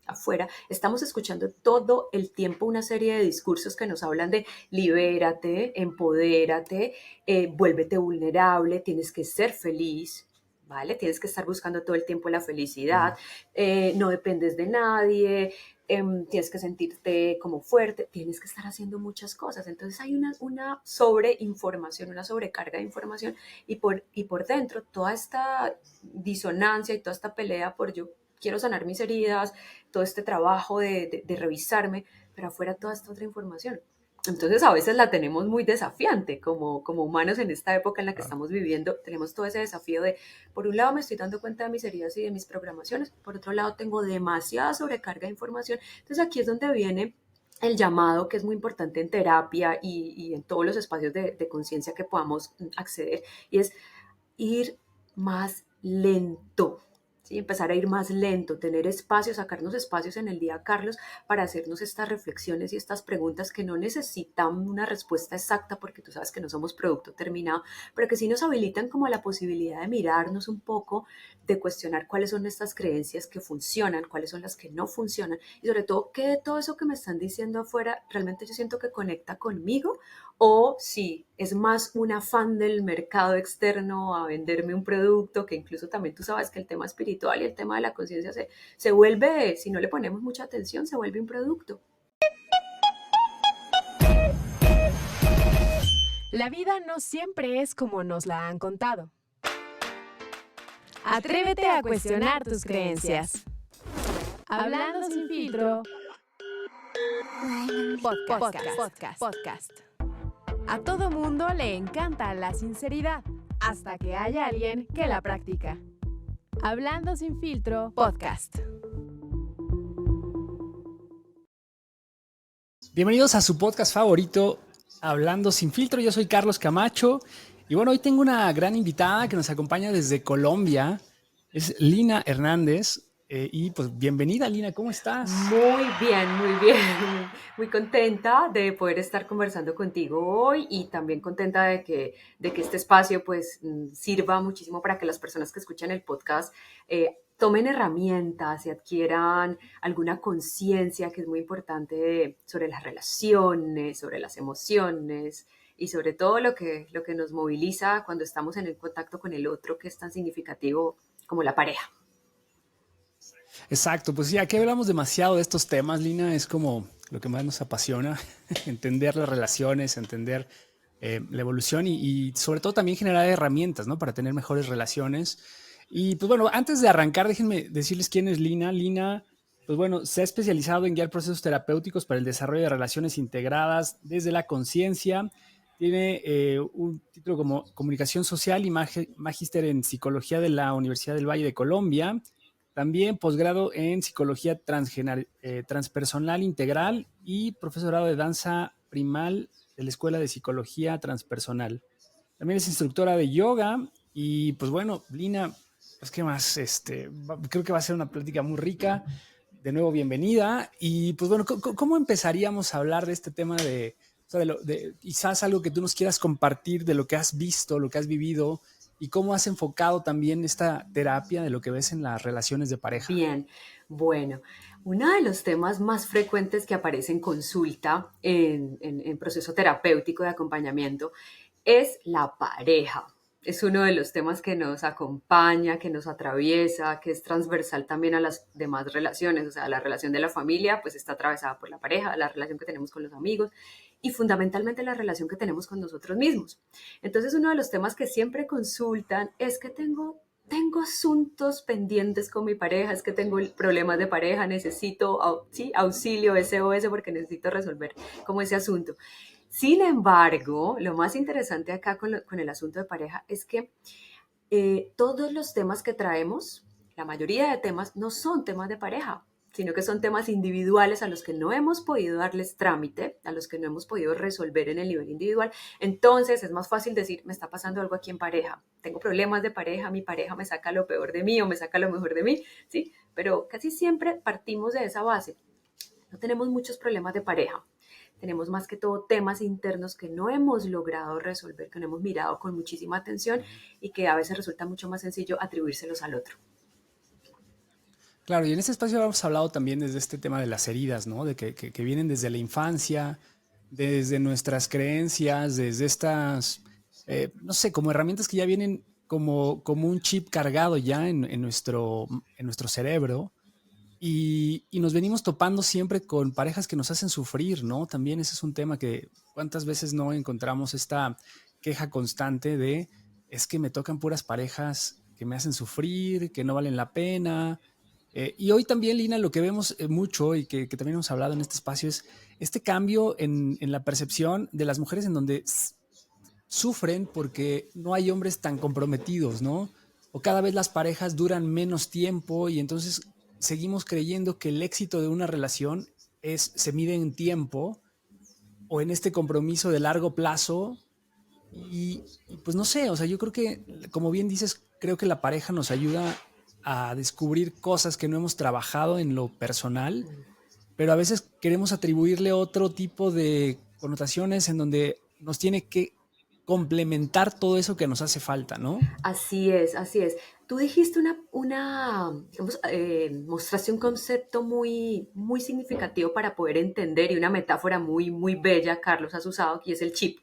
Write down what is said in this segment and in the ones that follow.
afuera, estamos escuchando todo el tiempo una serie de discursos que nos hablan de libérate, empodérate, vuélvete vulnerable, tienes que ser feliz, ¿vale? Tienes que estar buscando todo el tiempo la felicidad, Sí. no dependes de nadie, tienes que sentirte como fuerte, tienes que estar haciendo muchas cosas. Entonces hay una sobreinformación, una sobrecarga de información y por dentro toda esta disonancia y toda esta pelea por yo quiero sanar mis heridas, todo este trabajo de revisarme, pero afuera toda esta otra información. Entonces a veces la tenemos muy desafiante como humanos en esta época en la que Claro. estamos viviendo. Tenemos todo ese desafío de, por un lado me estoy dando cuenta de mis heridas y de mis programaciones, por otro lado tengo demasiada sobrecarga de información. Entonces aquí es donde viene el llamado que es muy importante en terapia y en todos los espacios de conciencia que podamos acceder, y es ir más lento, ¿sí? Empezar a ir más lento, tener espacios, sacarnos espacios en el día, Carlos, para hacernos estas reflexiones y estas preguntas que no necesitan una respuesta exacta porque tú sabes que no somos producto terminado, pero que sí nos habilitan como a la posibilidad de mirarnos un poco, de cuestionar cuáles son estas creencias que funcionan, cuáles son las que no funcionan y sobre todo qué de todo eso que me están diciendo afuera realmente yo siento que conecta conmigo o si es más un afán del mercado externo a venderme un producto, que incluso también tú sabes que el tema espiritual y el tema de la conciencia se vuelve, si no le ponemos mucha atención, se vuelve un producto. La vida no siempre es como nos la han contado. Atrévete a cuestionar tus creencias. Hablando sin filtro. Podcast. A todo mundo le encanta la sinceridad, hasta que haya alguien que la practica. Hablando sin filtro. Podcast. Bienvenidos a su podcast favorito, Hablando sin filtro. Yo soy Carlos Camacho y bueno, hoy tengo una gran invitada que nos acompaña desde Colombia. Es Lina Hernández. Y pues bienvenida, Lina, ¿cómo estás? Muy bien, muy contenta de poder estar conversando contigo hoy y también contenta de que este espacio pues sirva muchísimo para que las personas que escuchan el podcast tomen herramientas y adquieran alguna conciencia que es muy importante sobre las relaciones, sobre las emociones y sobre todo lo que nos moviliza cuando estamos en el contacto con el otro, que es tan significativo como la pareja. Exacto, pues sí, aquí hablamos demasiado de estos temas, Lina, es como lo que más nos apasiona, entender las relaciones, entender la evolución y sobre todo también generar herramientas, ¿no? Para tener mejores relaciones. Y pues bueno, antes de arrancar, déjenme decirles quién es Lina. Lina, pues bueno, se ha especializado en guiar procesos terapéuticos para el desarrollo de relaciones integradas desde la conciencia. Tiene un título como Comunicación Social y Magíster en Psicología de la Universidad del Valle de Colombia. También posgrado en Psicología Transpersonal Integral y profesorado de danza primal de la Escuela de Psicología Transpersonal. También es instructora de yoga y pues bueno, Lina, pues qué más, creo que va a ser una plática muy rica. De nuevo, bienvenida. Y pues bueno, ¿cómo empezaríamos a hablar de este tema o sea, quizás algo que tú nos quieras compartir de lo que has visto, lo que has vivido y cómo has enfocado también esta terapia de lo que ves en las relaciones de pareja? Bien, bueno, uno de los temas más frecuentes que aparece en consulta en proceso terapéutico de acompañamiento es la pareja. Es uno de los temas que nos acompaña, que nos atraviesa, que es transversal también a las demás relaciones. O sea, la relación de la familia pues está atravesada por la pareja, la relación que tenemos con los amigos y fundamentalmente la relación que tenemos con nosotros mismos. Entonces, uno de los temas que siempre consultan es que tengo asuntos pendientes con mi pareja, es que tengo problemas de pareja, necesito sí, auxilio SOS porque necesito resolver como ese asunto. Sin embargo, lo más interesante acá con el asunto de pareja es que todos los temas que traemos, la mayoría de temas, no son temas de pareja, sino que son temas individuales a los que no hemos podido darles trámite, a los que no hemos podido resolver en el nivel individual. Entonces es más fácil decir, me está pasando algo aquí en pareja, tengo problemas de pareja, mi pareja me saca lo peor de mí o me saca lo mejor de mí, ¿sí? Pero casi siempre partimos de esa base. No tenemos muchos problemas de pareja. Tenemos más que todo temas internos que no hemos logrado resolver, que no hemos mirado con muchísima atención y que a veces resulta mucho más sencillo atribuírselos al otro. Claro, y en este espacio hemos hablado también desde este tema de las heridas, ¿no? De que vienen desde la infancia, desde nuestras creencias, desde estas, no sé, como herramientas que ya vienen como un chip cargado ya en nuestro cerebro. Y nos venimos topando siempre con parejas que nos hacen sufrir, ¿no? También ese es un tema que cuántas veces no encontramos esta queja constante de es que me tocan puras parejas que me hacen sufrir, que no valen la pena. Y hoy también, Lina, lo que vemos mucho y que también hemos hablado en este espacio es este cambio en la percepción de las mujeres en donde sufren porque no hay hombres tan comprometidos, ¿no? O cada vez las parejas duran menos tiempo y entonces seguimos creyendo que el éxito de una relación se mide en tiempo o en este compromiso de largo plazo y pues no sé, o sea, yo creo que, como bien dices, creo que la pareja nos ayuda a descubrir cosas que no hemos trabajado en lo personal, pero a veces queremos atribuirle otro tipo de connotaciones en donde nos tiene que complementar todo eso que nos hace falta, ¿no? Así es, así es. Tú dijiste digamos, mostraste un concepto muy significativo para poder entender y una metáfora muy bella, Carlos, has usado, que es el chip.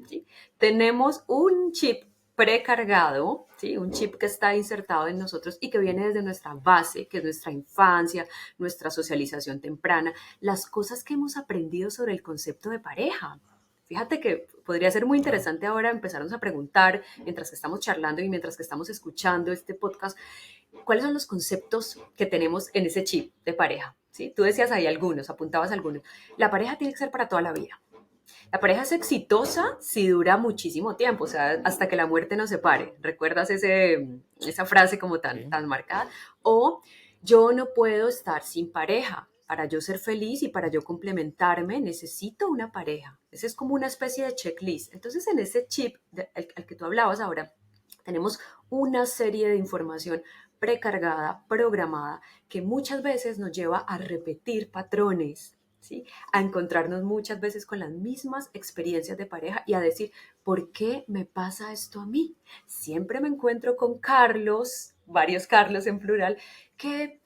¿Sí? Tenemos un chip precargado, ¿sí? Un chip que está insertado en nosotros y que viene desde nuestra base, que es nuestra infancia, nuestra socialización temprana, las cosas que hemos aprendido sobre el concepto de pareja. Fíjate que podría ser muy Claro. interesante ahora empezarnos a preguntar, mientras que estamos charlando y mientras que estamos escuchando este podcast, cuáles son los conceptos que tenemos en ese chip de pareja. ¿Sí? Tú decías ahí algunos, apuntabas algunos. La pareja tiene que ser para toda la vida. La pareja es exitosa si dura muchísimo tiempo, o sea, hasta que la muerte nos separe. ¿Recuerdas esa frase como Sí. tan marcada? O yo no puedo estar sin pareja. Para yo ser feliz y para yo complementarme, necesito una pareja. Ese es como una especie de checklist. Entonces, en ese chip al que tú hablabas ahora, tenemos una serie de información precargada, programada, que muchas veces nos lleva a repetir patrones, ¿sí? A encontrarnos muchas veces con las mismas experiencias de pareja y a decir, ¿por qué me pasa esto a mí? Siempre me encuentro con Carlos, varios Carlos en plural, que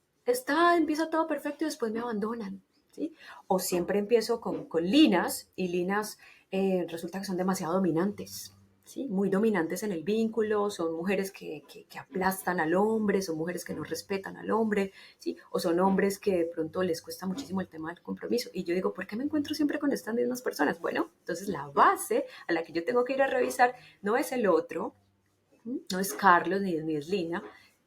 empieza todo perfecto y después me abandonan, ¿sí? O siempre empiezo con Linas y Linas resulta que son demasiado dominantes, ¿sí? Muy dominantes en el vínculo, son mujeres que aplastan al hombre, son mujeres que no respetan al hombre, ¿sí? O son hombres que de pronto les cuesta muchísimo el tema del compromiso. Y yo digo, ¿por qué me encuentro siempre con estas mismas personas? Bueno, entonces la base a la que yo tengo que ir a revisar no es el otro, no es Carlos ni es Lina,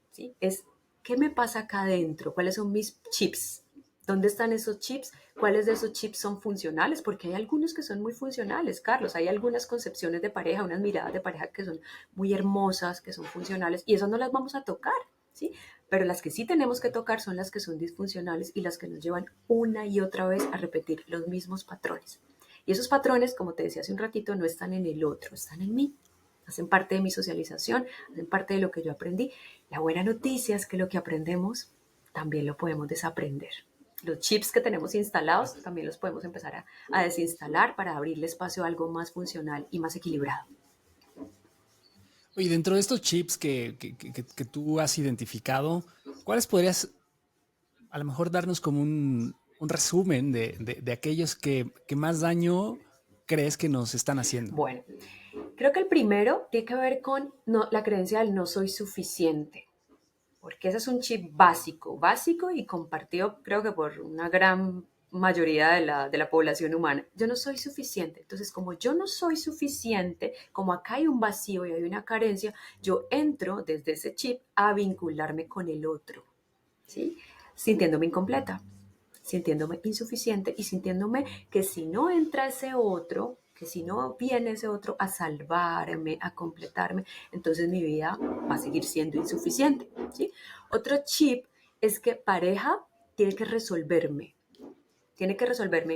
¿sí? Es qué me pasa acá adentro, cuáles son mis chips, dónde están esos chips, cuáles de esos chips son funcionales, porque hay algunos que son muy funcionales, Carlos, hay algunas concepciones de pareja, unas miradas de pareja que son muy hermosas, que son funcionales, y esas no las vamos a tocar, ¿sí? Pero las que sí tenemos que tocar son las que son disfuncionales y las que nos llevan una y otra vez a repetir los mismos patrones. Y esos patrones, como te decía hace un ratito, no están en el otro, están en mí. Hacen parte de mi socialización, hacen parte de lo que yo aprendí. La buena noticia es que lo que aprendemos también lo podemos desaprender. Los chips que tenemos instalados también los podemos empezar a desinstalar para abrirle espacio a algo más funcional y más equilibrado. Oye, dentro de estos chips que tú has identificado, ¿cuáles podrías a lo mejor darnos como un resumen de aquellos que más daño crees que nos están haciendo? Bueno, creo que el primero tiene que ver con la creencia del no soy suficiente, porque ese es un chip básico y compartido creo que por una gran mayoría de la población humana. Yo no soy suficiente. Entonces, como yo no soy suficiente, como acá hay un vacío y hay una carencia, yo entro desde ese chip a vincularme con el otro, ¿sí? Sintiéndome incompleta, sintiéndome insuficiente y sintiéndome que si no entra ese otro, que si no viene ese otro a salvarme, a completarme, entonces mi vida va a seguir siendo insuficiente, ¿sí? Otro chip es que pareja tiene que resolverme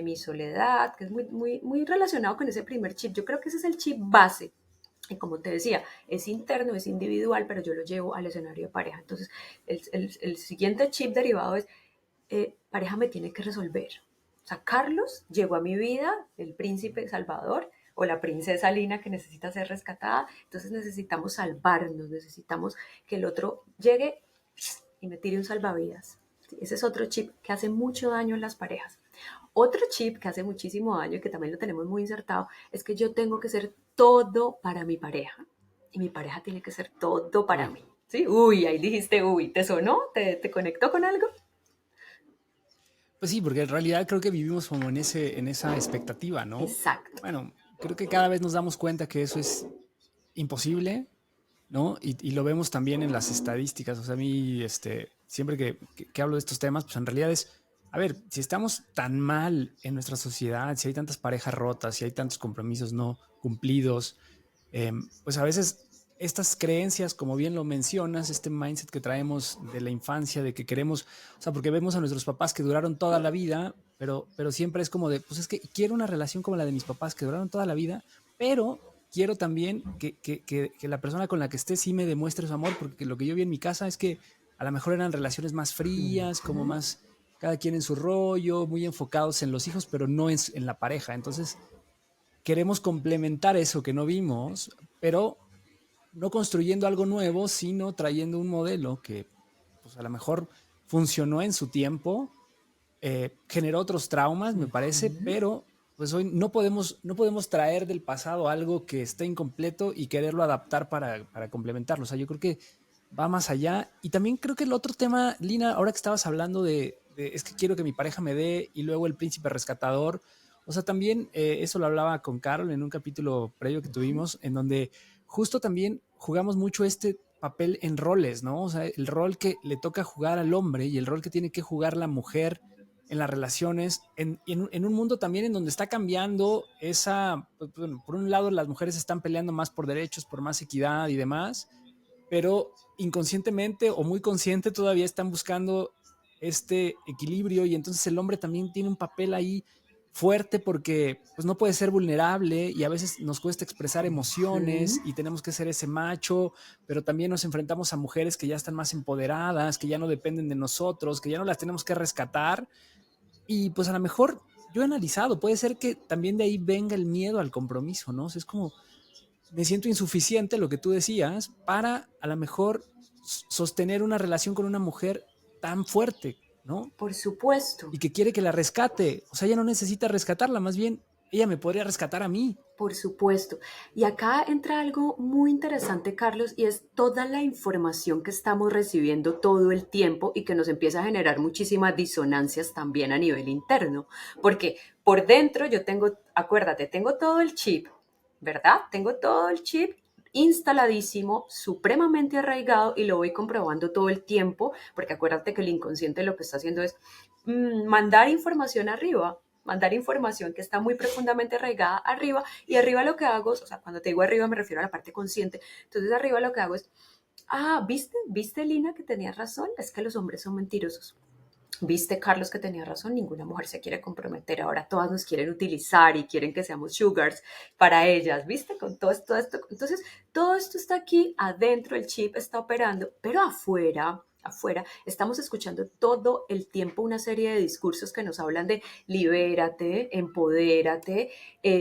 mi soledad, que es muy relacionado con ese primer chip. Yo creo que ese es el chip base. Y como te decía, es interno, es individual, pero yo lo llevo al escenario de pareja. Entonces, el siguiente chip derivado es pareja me tiene que resolver. O sea, Carlos llegó a mi vida, el príncipe Salvador o la princesa Lina que necesita ser rescatada, entonces necesitamos salvarnos, necesitamos que el otro llegue y me tire un salvavidas. Sí, ese es otro chip que hace mucho daño en las parejas. Otro chip que hace muchísimo daño y que también lo tenemos muy insertado es que yo tengo que ser todo para mi pareja y mi pareja tiene que ser todo para Uy, mí. ¿Sí? Uy, ahí dijiste, uy, ¿te sonó? ¿Te conectó con algo? pues sí, porque en realidad creo que vivimos como en esa expectativa, ¿no? Exacto. Bueno, creo que cada vez nos damos cuenta que eso es imposible, ¿no? Y lo vemos también en las estadísticas. O sea, a mí, siempre que hablo de estos temas, pues en realidad es, a ver, si estamos tan mal en nuestra sociedad, si hay tantas parejas rotas, si hay tantos compromisos no cumplidos, pues a veces estas creencias, como bien lo mencionas, este mindset que traemos de la infancia, de que queremos, o sea, porque vemos a nuestros papás que duraron toda la vida, pero siempre es como de, pues es que quiero una relación como la de mis papás que duraron toda la vida, pero quiero también que la persona con la que esté sí me demuestre su amor, porque lo que yo vi en mi casa es que a lo mejor eran relaciones más frías, como Ujú. más cada quien en su rollo, muy enfocados en los hijos, pero no en la pareja. Entonces, queremos complementar eso que no vimos, pero no construyendo algo nuevo, sino trayendo un modelo que pues a lo mejor funcionó en su tiempo, generó otros traumas, me parece, Ujú. pero pues hoy no podemos traer del pasado algo que está incompleto y quererlo adaptar para complementarlo. O sea, yo creo que va más allá. Y también creo que el otro tema, Lina, ahora que estabas hablando es que quiero que mi pareja me dé y luego el príncipe rescatador. O sea, también eso lo hablaba con Carol en un capítulo previo que tuvimos, en donde justo también jugamos mucho este papel en roles, ¿no? O sea, el rol que le toca jugar al hombre y el rol que tiene que jugar la mujer en las relaciones, en un mundo también en donde está cambiando esa, pues, bueno, por un lado las mujeres están peleando más por derechos, por más equidad y demás, pero inconscientemente o muy consciente todavía están buscando este equilibrio y entonces el hombre también tiene un papel ahí fuerte porque pues no puede ser vulnerable y a veces nos cuesta expresar emociones Ujú. y tenemos que ser ese macho, pero también nos enfrentamos a mujeres que ya están más empoderadas, que ya no dependen de nosotros, que ya no las tenemos que rescatar y pues a lo mejor yo he analizado, puede ser que también de ahí venga el miedo al compromiso, ¿no? O sea, es como me siento insuficiente, lo que tú decías, para a lo mejor sostener una relación con una mujer tan fuerte, ¿no? Por supuesto. Y que quiere que la rescate. O sea, ella no necesita rescatarla, más bien ella me podría rescatar a mí. Por supuesto. Y acá entra algo muy interesante, Carlos, y es toda la información que estamos recibiendo todo el tiempo y que nos empieza a generar muchísimas disonancias también a nivel interno. Porque por dentro yo tengo, acuérdate, tengo todo el chip, ¿verdad? Tengo todo el chip instaladísimo, supremamente arraigado y lo voy comprobando todo el tiempo, porque acuérdate que el inconsciente lo que está haciendo es mandar información arriba, mandar información que está muy profundamente arraigada arriba y arriba lo que hago, o sea, cuando te digo arriba me refiero a la parte consciente, entonces arriba lo que hago es, ¿viste Lina que tenía razón? Es que los hombres son mentirosos. ¿Viste, Carlos, que tenía razón? Ninguna mujer se quiere comprometer. Ahora todas nos quieren utilizar y quieren que seamos sugars para ellas. ¿Viste? Con todo esto. Entonces, todo esto está aquí adentro, el chip está operando, pero afuera, estamos escuchando todo el tiempo una serie de discursos que nos hablan de libérate, empodérate,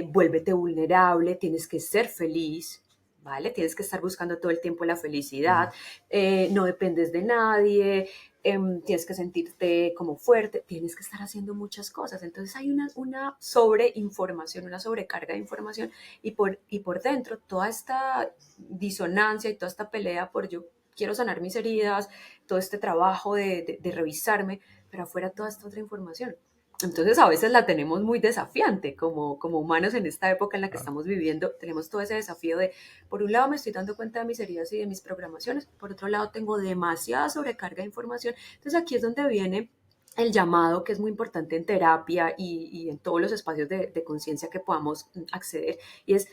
vuélvete vulnerable, tienes que ser feliz, ¿vale? Tienes que estar buscando todo el tiempo la felicidad, Uh, no dependes de nadie, tienes que sentirte como fuerte, tienes que estar haciendo muchas cosas. Entonces hay una sobreinformación, una sobrecarga de información y por dentro toda esta disonancia y toda esta pelea por yo quiero sanar mis heridas, todo este trabajo de revisarme, pero afuera toda esta otra información. Entonces a veces la tenemos muy desafiante como humanos en esta época en la que claro. estamos viviendo. Tenemos todo ese desafío de, por un lado me estoy dando cuenta de mis heridas y de mis programaciones, por otro lado tengo demasiada sobrecarga de información. Entonces aquí es donde viene el llamado que es muy importante en terapia y en todos los espacios de conciencia que podamos acceder y es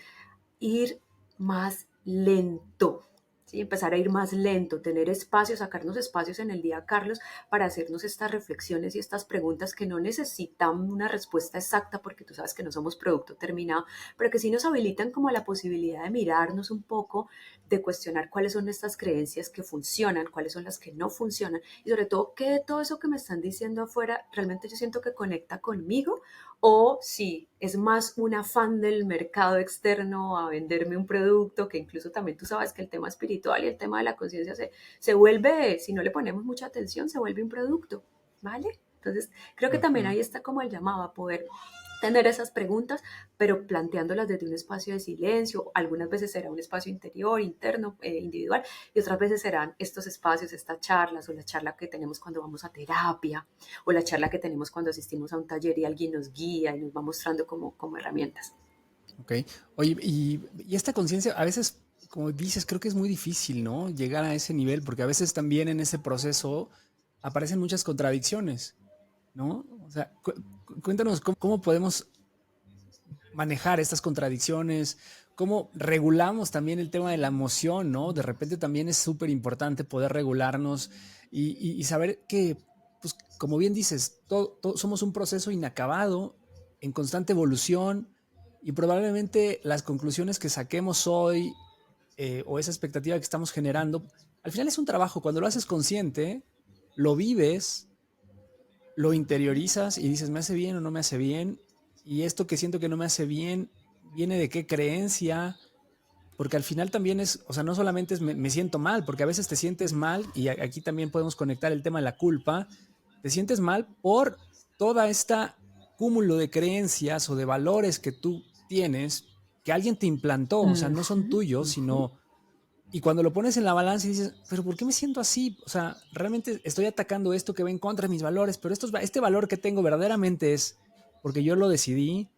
ir más lento. ¿Sí? Empezar a ir más lento, tener espacios, sacarnos espacios en el día, Carlos, para hacernos estas reflexiones y estas preguntas que no necesitan una respuesta exacta porque tú sabes que no somos producto terminado, pero que sí nos habilitan como la posibilidad de mirarnos un poco, de cuestionar cuáles son estas creencias que funcionan, cuáles son las que no funcionan y sobre todo qué de todo eso que me están diciendo afuera realmente yo siento que conecta conmigo o si es más un afán del mercado externo a venderme un producto, que incluso también tú sabes que el tema espiritual y el tema de la conciencia se vuelve, si no le ponemos mucha atención, se vuelve un producto. ¿vale? Entonces, creo que también Ujú. ahí está como el llamado a poder tener esas preguntas, pero planteándolas desde un espacio de silencio. Algunas veces será un espacio interior, interno, individual, y otras veces serán estos espacios, estas charlas, o la charla que tenemos cuando vamos a terapia, o la charla que tenemos cuando asistimos a un taller y alguien nos guía y nos va mostrando como herramientas. Ok. Oye, y esta conciencia, a veces, como dices, creo que es muy difícil, ¿no? Llegar a ese nivel, porque a veces también en ese proceso aparecen muchas contradicciones, ¿no? O sea, cuéntanos cómo podemos manejar estas contradicciones, cómo regulamos también el tema de la emoción, ¿no? De repente también es súper importante poder regularnos y saber que, pues, como bien dices, somos un proceso inacabado, en constante evolución, y probablemente las conclusiones que saquemos hoy o esa expectativa que estamos generando, al final es un trabajo. Cuando lo haces consciente, lo vives, lo interiorizas y dices, ¿me hace bien o no me hace bien? Y esto que siento que no me hace bien, ¿viene de qué creencia? Porque al final también es, o sea, no solamente es me siento mal, porque a veces te sientes mal, y aquí también podemos conectar el tema de la culpa, te sientes mal por toda esta cúmulo de creencias o de valores que tú tienes, que alguien te implantó, o sea, no son Ujú, tuyos, ujú. sino y cuando lo pones en la balanza y dices, pero ¿por qué me siento así? O sea, realmente estoy atacando esto que va en contra de mis valores, pero este valor que tengo verdaderamente es porque yo lo decidí.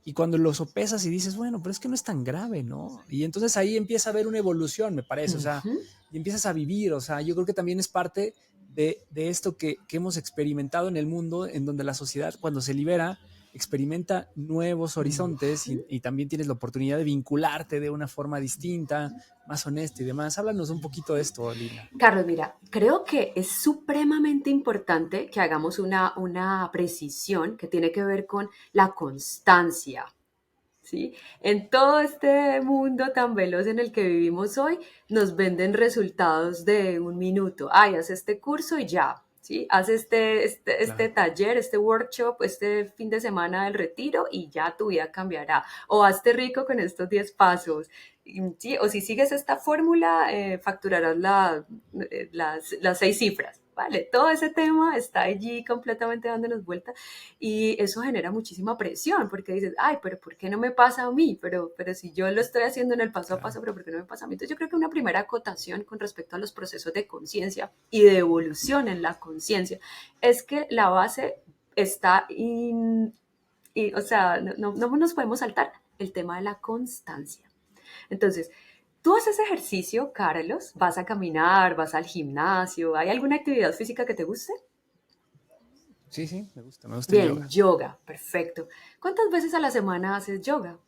Y cuando lo sopesas y dices, bueno, pero es que no es tan grave, ¿no? Y entonces ahí empieza a haber una evolución, me parece, o sea, Ujú. y empiezas a vivir, o sea, yo creo que también es parte de esto que hemos experimentado en el mundo, en donde la sociedad, cuando se libera, experimenta nuevos horizontes y también tienes la oportunidad de vincularte de una forma distinta, más honesta y demás. Háblanos un poquito de esto, Lina. Carlos, mira, creo que es supremamente importante que hagamos una precisión que tiene que ver con la constancia, ¿sí? En todo este mundo tan veloz en el que vivimos hoy, nos venden resultados de un minuto. Ay, haz este curso y ya, ¿sí? Haz este Claro. taller, este workshop, este fin de semana del retiro y ya tu vida cambiará. O hazte rico con estos 10 pasos. ¿Sí? O si sigues esta fórmula, facturarás las 6 cifras. Vale, todo ese tema está allí completamente dándonos vuelta y eso genera muchísima presión porque dices, ay, pero ¿por qué no me pasa a mí? Pero si yo lo estoy haciendo en el paso a Claro. paso, pero ¿por qué no me pasa a mí? Entonces yo creo que una primera acotación con respecto a los procesos de conciencia y de evolución en la conciencia es que la base está, o sea, no nos podemos saltar el tema de la constancia. Entonces, tú haces ejercicio, Carlos, vas a caminar, vas al gimnasio, ¿hay alguna actividad física que te guste? Sí, sí, me gusta el Bien, yoga. yoga, perfecto. ¿Cuántas veces a la semana haces yoga?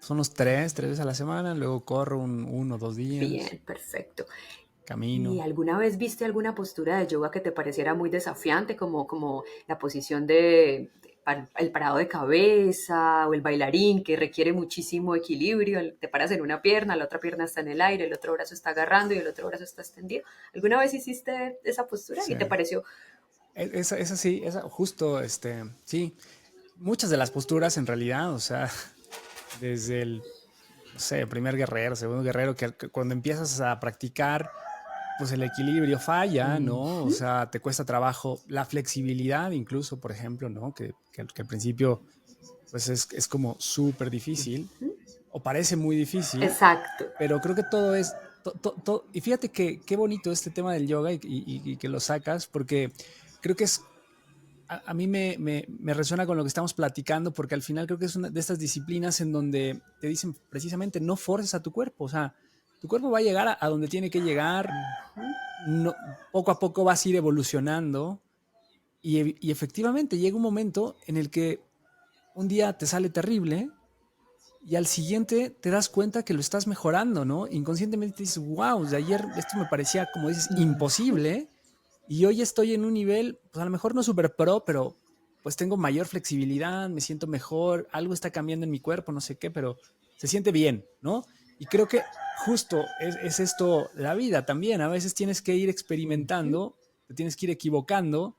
Son los tres veces a la semana, luego corro uno o 2 días, Bien, perfecto. ¿Y camino. alguna vez viste alguna postura de yoga que te pareciera muy desafiante, como la posición de el parado de cabeza o el bailarín que requiere muchísimo equilibrio? Te paras en una pierna, la otra pierna está en el aire, el otro brazo está agarrando y el otro brazo está extendido. ¿Alguna vez hiciste esa postura Sí. y te pareció? Esa sí, esa justo, sí. Muchas de las posturas en realidad, o sea, desde el, no sé, primer guerrero, segundo guerrero, que cuando empiezas a practicar, pues el equilibrio falla, ¿no? O Ujú, sea, te cuesta trabajo. La flexibilidad incluso, por ejemplo, ¿no? Que al principio, pues es como súper difícil, ujú. o parece muy difícil, Exacto. pero creo que todo es, y fíjate que qué bonito este tema del yoga y que lo sacas, porque creo que a mí me resuena con lo que estamos platicando, porque al final creo que es una de estas disciplinas en donde te dicen precisamente no forces a tu cuerpo, o sea, tu cuerpo va a llegar a donde tiene que llegar, Ujú. no, poco a poco vas a ir evolucionando y efectivamente llega un momento en el que un día te sale terrible y al siguiente te das cuenta que lo estás mejorando, ¿no? Inconscientemente dices, wow, de ayer esto me parecía, como dices, Ujú. imposible y hoy estoy en un nivel, pues a lo mejor no súper pro, pero pues tengo mayor flexibilidad, me siento mejor, algo está cambiando en mi cuerpo, no sé qué, pero se siente bien, ¿no? Y creo que justo es esto la vida también. A veces tienes que ir Ujú. experimentando, te tienes que ir equivocando,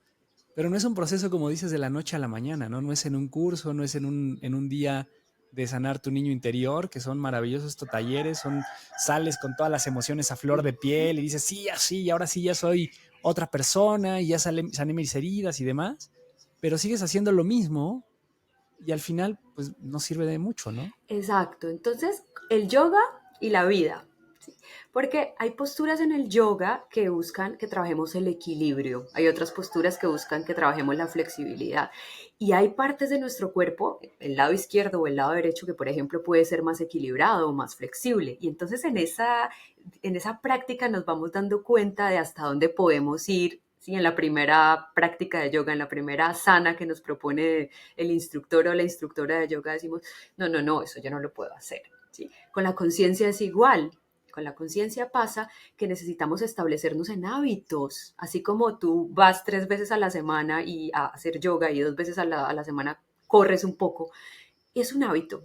pero no es un proceso, como dices, de la noche a la mañana, ¿no? No es en un curso, no es en un día de sanar tu niño interior, que son maravillosos estos talleres, sales con todas las emociones a flor de piel y dices, sí, así, y ahora sí ya soy otra persona y ya sanen mis heridas y demás, pero sigues haciendo lo mismo y al final pues no sirve de mucho, ¿no? Exacto. Entonces, el yoga y la vida. ¿Sí? Porque hay posturas en el yoga que buscan que trabajemos el equilibrio. Hay otras posturas que buscan que trabajemos la flexibilidad. Y hay partes de nuestro cuerpo, el lado izquierdo o el lado derecho, que por ejemplo puede ser más equilibrado o más flexible. Y entonces en esa práctica nos vamos dando cuenta de hasta dónde podemos ir. Sí, en la primera práctica de yoga, en la primera asana que nos propone el instructor o la instructora de yoga, decimos, no, no, no, eso yo no lo puedo hacer. ¿Sí? Con la conciencia es igual. Con la conciencia pasa que necesitamos establecernos en hábitos, así como tú vas 3 veces a la semana y a hacer yoga y 2 veces a la semana corres un poco. Es un hábito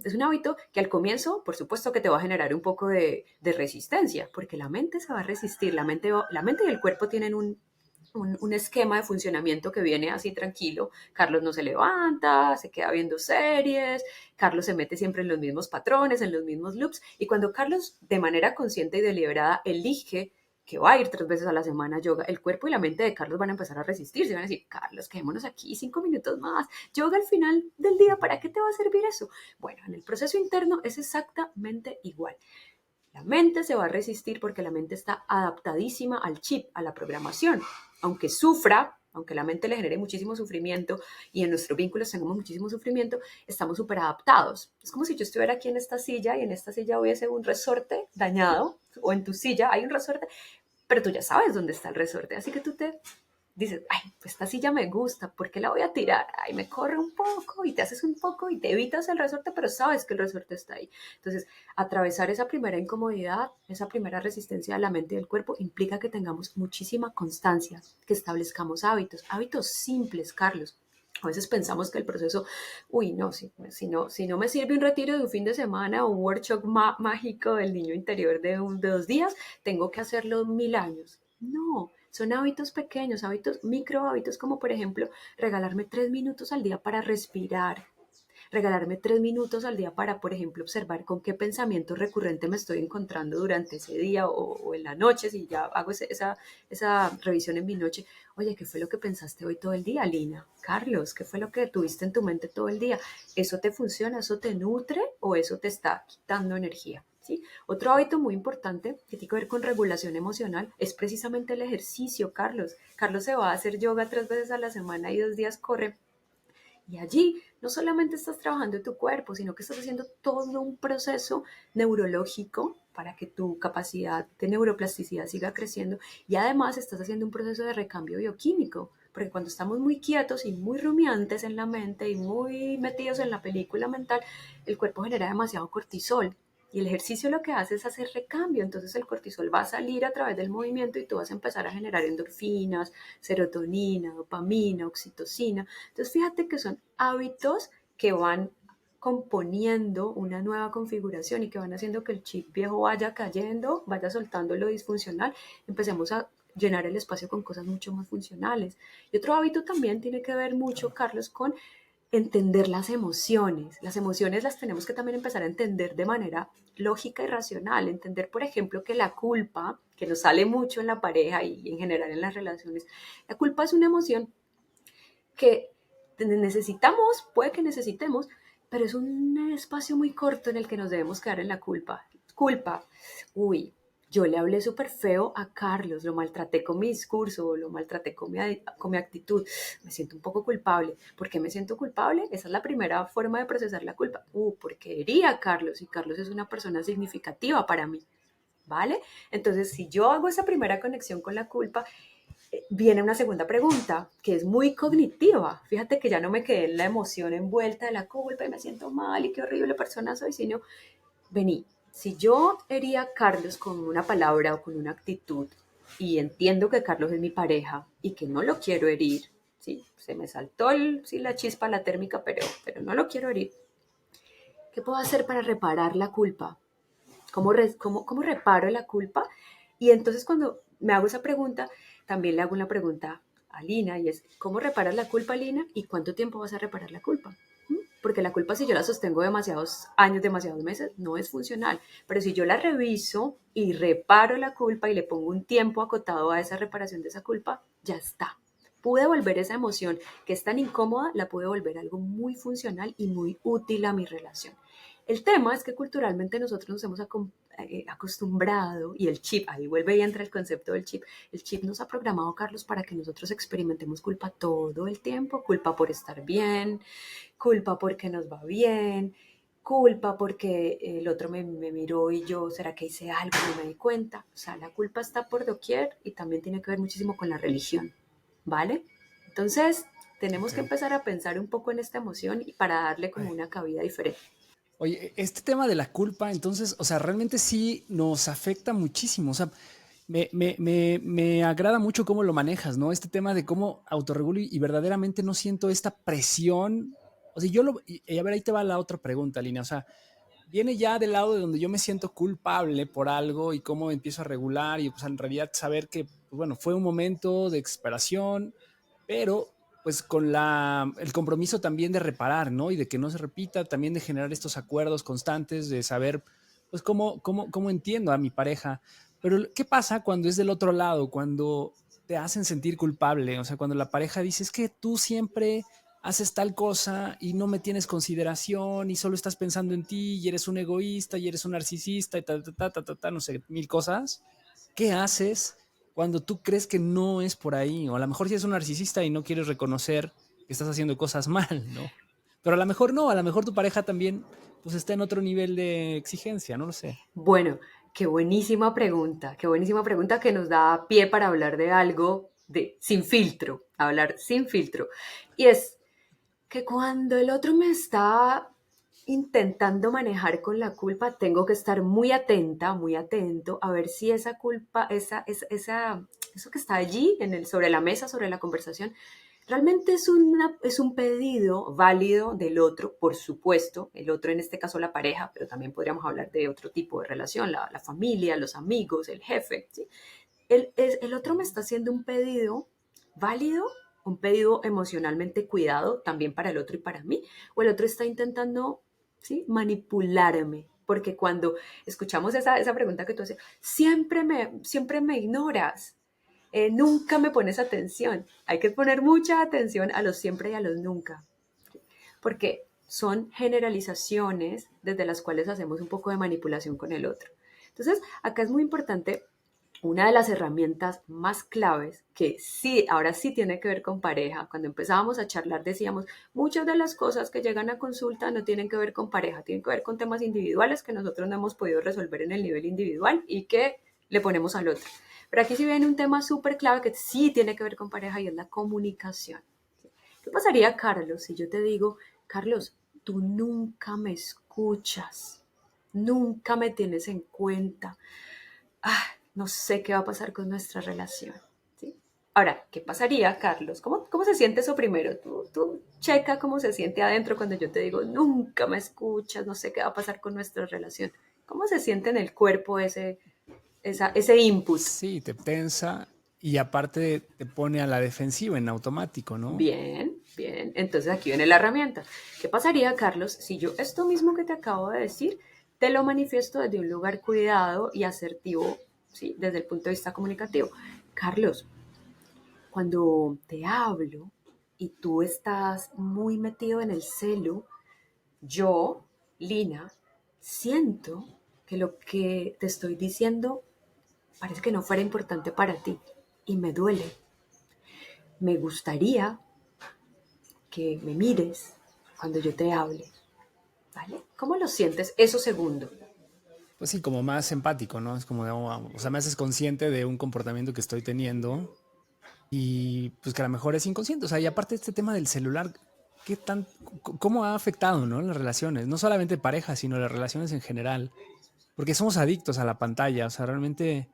que al comienzo, por supuesto que te va a generar un poco de resistencia, porque la mente se va a resistir, la mente y el cuerpo tienen un esquema de funcionamiento que viene así tranquilo. Carlos no se levanta, se queda viendo series, Carlos se mete siempre en los mismos patrones, en los mismos loops, y cuando Carlos de manera consciente y deliberada elige que va a ir 3 veces a la semana a yoga, el cuerpo y la mente de Carlos van a empezar a resistirse, van a decir, Carlos, quedémonos aquí 5 minutos más, yoga al final del día, ¿para qué te va a servir eso? Bueno, en el proceso interno es exactamente igual. La mente se va a resistir porque la mente está adaptadísima al chip, a la programación. Aunque sufra, aunque la mente le genere muchísimo sufrimiento y en nuestros vínculos tengamos muchísimo sufrimiento, estamos súper adaptados. Es como si yo estuviera aquí en esta silla y en esta silla hubiese un resorte dañado, o en tu silla hay un resorte, pero tú ya sabes dónde está el resorte, así que tú te dices, ay, pues esta silla me gusta, ¿por qué la voy a tirar? Ay, me corre un poco y te haces un poco y te evitas el resorte, pero sabes que el resorte está ahí. Entonces, atravesar esa primera incomodidad, esa primera resistencia de la mente y del cuerpo implica que tengamos muchísima constancia, que establezcamos hábitos simples, Carlos. A veces pensamos que el proceso, uy, no, si no me sirve un retiro de un fin de semana o un workshop mágico del niño interior de 2 días, tengo que hacerlo 1000 años. No, son hábitos pequeños, micro hábitos, como por ejemplo regalarme 3 minutos al día para respirar, regalarme 3 minutos al día para, por ejemplo, observar con qué pensamiento recurrente me estoy encontrando durante ese día o en la noche, si ya hago esa revisión en mi noche. Oye, ¿qué fue lo que pensaste hoy todo el día, Lina? Carlos, ¿qué fue lo que tuviste en tu mente todo el día? ¿Eso te funciona? ¿Eso te nutre o eso te está quitando energía? ¿Sí? Otro hábito muy importante que tiene que ver con regulación emocional es precisamente el ejercicio, Carlos. Carlos se va a hacer yoga 3 veces a la semana y 2 días corre. Y allí no solamente estás trabajando en tu cuerpo, sino que estás haciendo todo un proceso neurológico para que tu capacidad de neuroplasticidad siga creciendo y además estás haciendo un proceso de recambio bioquímico, porque cuando estamos muy quietos y muy rumiantes en la mente y muy metidos en la película mental, el cuerpo genera demasiado cortisol y el ejercicio lo que hace es hacer recambio, entonces el cortisol va a salir a través del movimiento y tú vas a empezar a generar endorfinas, serotonina, dopamina, oxitocina. Entonces fíjate que son hábitos que van componiendo una nueva configuración y que van haciendo que el chip viejo vaya cayendo, vaya soltando lo disfuncional, empecemos a llenar el espacio con cosas mucho más funcionales. Y otro hábito también tiene que ver mucho, Carlos, con entender las emociones. Las emociones las tenemos que también empezar a entender de manera lógica y racional. Entender, por ejemplo, que la culpa, que nos sale mucho en la pareja y en general en las relaciones, la culpa es una emoción que necesitamos, puede que necesitemos, pero es un espacio muy corto en el que nos debemos quedar en la culpa. Culpa, uy, yo le hablé súper feo a Carlos, lo maltraté con mi discurso, lo maltraté con mi actitud, me siento un poco culpable. ¿Por qué me siento culpable? Esa es la primera forma de procesar la culpa. Porque herí a Carlos y Carlos es una persona significativa para mí, ¿vale? Entonces, si yo hago esa primera conexión con la culpa, viene una segunda pregunta que es muy cognitiva. Fíjate que ya no me quedé en la emoción envuelta de la culpa y me siento mal y qué horrible persona soy, sino, vení, si yo hería a Carlos con una palabra o con una actitud y entiendo que Carlos es mi pareja y que no lo quiero herir, ¿sí? Se me saltó la chispa, la térmica, pero no lo quiero herir. ¿Qué puedo hacer para reparar la culpa? ¿Cómo reparo la culpa? Y entonces cuando me hago esa pregunta, también le hago una pregunta a Lina y es, ¿cómo reparas la culpa, Lina? ¿Y cuánto tiempo vas a reparar la culpa? porque la culpa si yo la sostengo demasiados años, demasiados meses, no es funcional. Pero si yo la reviso y reparo la culpa y le pongo un tiempo acotado a esa reparación de esa culpa, ya está. Pude volver esa emoción que es tan incómoda, la pude volver algo muy funcional y muy útil a mi relación. El tema es que culturalmente nosotros nos hemos acostumbrado, y el chip, ahí vuelve y entra el concepto del chip, el chip nos ha programado, Carlos, para que nosotros experimentemos culpa todo el tiempo, culpa por estar bien, culpa porque nos va bien, culpa porque el otro me miró y yo, ¿será que hice algo? No me di cuenta. O sea, la culpa está por doquier y también tiene que ver muchísimo con la religión, ¿vale? Entonces, tenemos que Ok. empezar a pensar un poco en esta emoción y para darle como Ay. una cabida diferente. Oye, este tema de la culpa, entonces, o sea, realmente sí nos afecta muchísimo. O sea, me agrada mucho cómo lo manejas, ¿no? Este tema de cómo autorregulo y verdaderamente no siento esta presión. O sea, y a ver, ahí te va la otra pregunta, Lina. O sea, viene ya del lado de donde yo me siento culpable por algo y cómo empiezo a regular y pues en realidad saber que, pues, bueno, fue un momento de exasperación, pero pues con el compromiso también de reparar, ¿no? Y de que no se repita, también de generar estos acuerdos constantes, de saber, pues, cómo entiendo a mi pareja. Pero, ¿qué pasa cuando es del otro lado? Cuando te hacen sentir culpable, o sea, cuando la pareja dice, es que tú siempre haces tal cosa y no me tienes consideración y solo estás pensando en ti y eres un egoísta y eres un narcisista y no sé, mil cosas. ¿Qué haces cuando tú crees que no es por ahí? O a lo mejor si eres un narcisista y no quieres reconocer que estás haciendo cosas mal, ¿no? Pero a lo mejor no, a lo mejor tu pareja también pues está en otro nivel de exigencia, no lo sé. Bueno, qué buenísima pregunta que nos da pie para hablar de algo de sin filtro, hablar sin filtro. Y es que cuando el otro me está intentando manejar con la culpa, tengo que estar muy atenta, muy atento a ver si esa culpa, eso que está allí sobre la mesa, sobre la conversación, realmente es un pedido válido del otro, por supuesto, el otro en este caso la pareja, pero también podríamos hablar de otro tipo de relación, la familia, los amigos, el jefe, ¿sí? El otro me está haciendo un pedido válido, un pedido emocionalmente cuidado también para el otro y para mí, o el otro está intentando, ¿sí?, manipularme. Porque cuando escuchamos esa pregunta que tú haces, siempre me ignoras, nunca me pones atención. Hay que poner mucha atención a los siempre y a los nunca, porque son generalizaciones desde las cuales hacemos un poco de manipulación con el otro. Entonces, acá es muy importante una de las herramientas más claves, que sí, ahora sí tiene que ver con pareja. Cuando empezábamos a charlar decíamos, muchas de las cosas que llegan a consulta no tienen que ver con pareja, tienen que ver con temas individuales que nosotros no hemos podido resolver en el nivel individual y que le ponemos al otro. Pero aquí sí viene un tema súper clave que sí tiene que ver con pareja y es la comunicación. ¿Qué pasaría, Carlos, si yo te digo, Carlos, tú nunca me escuchas, nunca me tienes en cuenta? Ah, no sé qué va a pasar con nuestra relación, ¿sí? Ahora, ¿qué pasaría, Carlos? ¿Cómo se siente eso primero? Tú checa cómo se siente adentro cuando yo te digo, nunca me escuchas, no sé qué va a pasar con nuestra relación. ¿Cómo se siente en el cuerpo ese input? Sí, te tensa y aparte te pone a la defensiva en automático, ¿no? Bien, bien. Entonces aquí viene la herramienta. ¿Qué pasaría, Carlos, si yo esto mismo que te acabo de decir, te lo manifiesto desde un lugar cuidado y asertivo, ¿sí?, desde el punto de vista comunicativo? Carlos, cuando te hablo y tú estás muy metido en el celo, yo, Lina, siento que lo que te estoy diciendo parece que no fuera importante para ti y me duele. Me gustaría que me mires cuando yo te hable, ¿vale? ¿Cómo lo sientes eso segundo? Pues sí, como más empático, ¿no? Es como, o sea, me haces consciente de un comportamiento que estoy teniendo y pues que a lo mejor es inconsciente. O sea, y aparte este tema del celular, ¿cómo ha afectado, ¿no?, las relaciones? No solamente parejas, sino las relaciones en general. Porque somos adictos a la pantalla. O sea, realmente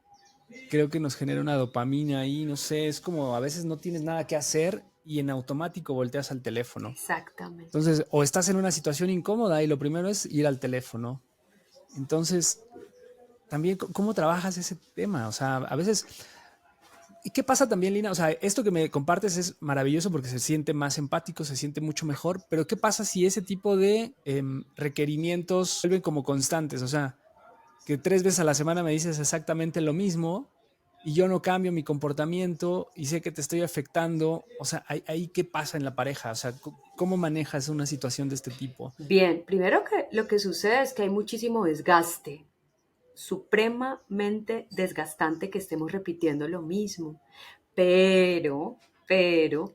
creo que nos genera una dopamina ahí, no sé, es como a veces no tienes nada que hacer y en automático volteas al teléfono. Exactamente. Entonces, o estás en una situación incómoda y lo primero es ir al teléfono. Entonces, también, ¿cómo trabajas ese tema? O sea, a veces ¿Y qué pasa también, Lina? O sea, esto que me compartes es maravilloso porque se siente más empático, se siente mucho mejor, pero ¿qué pasa si ese tipo de requerimientos se vuelven como constantes? O sea, que 3 veces a la semana me dices exactamente lo mismo y yo no cambio mi comportamiento y sé que te estoy afectando. O sea, ahí ¿qué pasa en la pareja? O sea, ¿cómo manejas una situación de este tipo? Bien, primero que lo que sucede es que hay muchísimo desgaste, supremamente desgastante que estemos repitiendo lo mismo. Pero,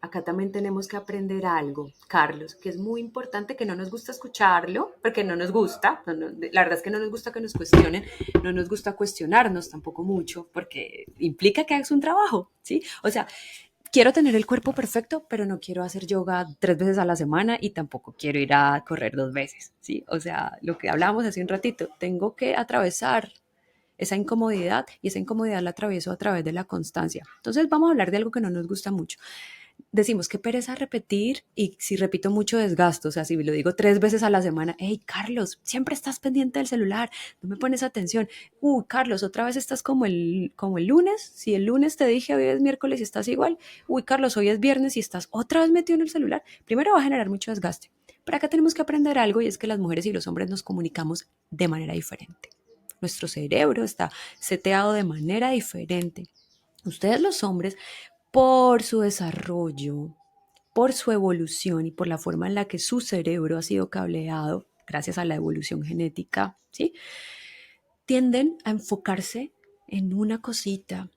acá también tenemos que aprender algo, Carlos, que es muy importante, que no nos gusta escucharlo, porque no nos gusta, la verdad es que no nos gusta que nos cuestionen, no nos gusta cuestionarnos tampoco mucho, porque implica que hagas un trabajo, ¿sí? O sea, quiero tener el cuerpo perfecto, pero no quiero hacer yoga 3 veces a la semana y tampoco quiero ir a correr 2 veces, ¿sí? O sea, lo que hablábamos hace un ratito, tengo que atravesar esa incomodidad y esa incomodidad la atravieso a través de la constancia. Entonces vamos a hablar de algo que no nos gusta mucho. Decimos que pereza repetir y si repito mucho desgasto, o sea, si lo digo 3 veces a la semana, hey Carlos, siempre estás pendiente del celular, no me pones atención. Carlos, otra vez estás como el lunes, si el lunes te dije hoy es miércoles y estás igual, Carlos, hoy es viernes y estás otra vez metido en el celular, primero va a generar mucho desgaste. Pero acá tenemos que aprender algo y es que las mujeres y los hombres nos comunicamos de manera diferente. Nuestro cerebro está seteado de manera diferente. Ustedes los hombres, por su desarrollo, por su evolución y por la forma en la que su cerebro ha sido cableado, gracias a la evolución genética, ¿sí? Tienden a enfocarse en una cosita.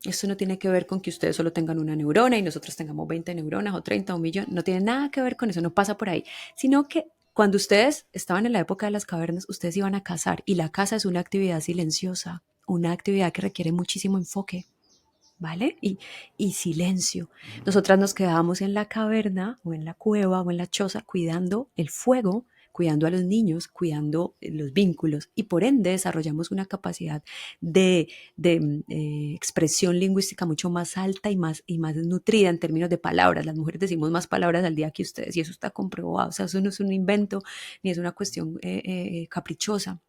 Esto no tiene que ver con que ustedes solo tengan una neurona y nosotros tengamos 20 neuronas o 30 o 1.000.000. No tiene nada que ver con eso, no pasa por ahí. Sino que cuando ustedes estaban en la época de las cavernas, ustedes iban a cazar y la caza es una actividad silenciosa, una actividad que requiere muchísimo enfoque. ¿Vale? Y silencio. Nosotras nos quedábamos en la caverna o en la cueva o en la choza cuidando el fuego, cuidando a los niños, cuidando los vínculos y por ende desarrollamos una capacidad de expresión lingüística mucho más alta y más nutrida en términos de palabras. Las mujeres decimos más palabras al día que ustedes y eso está comprobado. O sea, eso no es un invento ni es una cuestión caprichosa.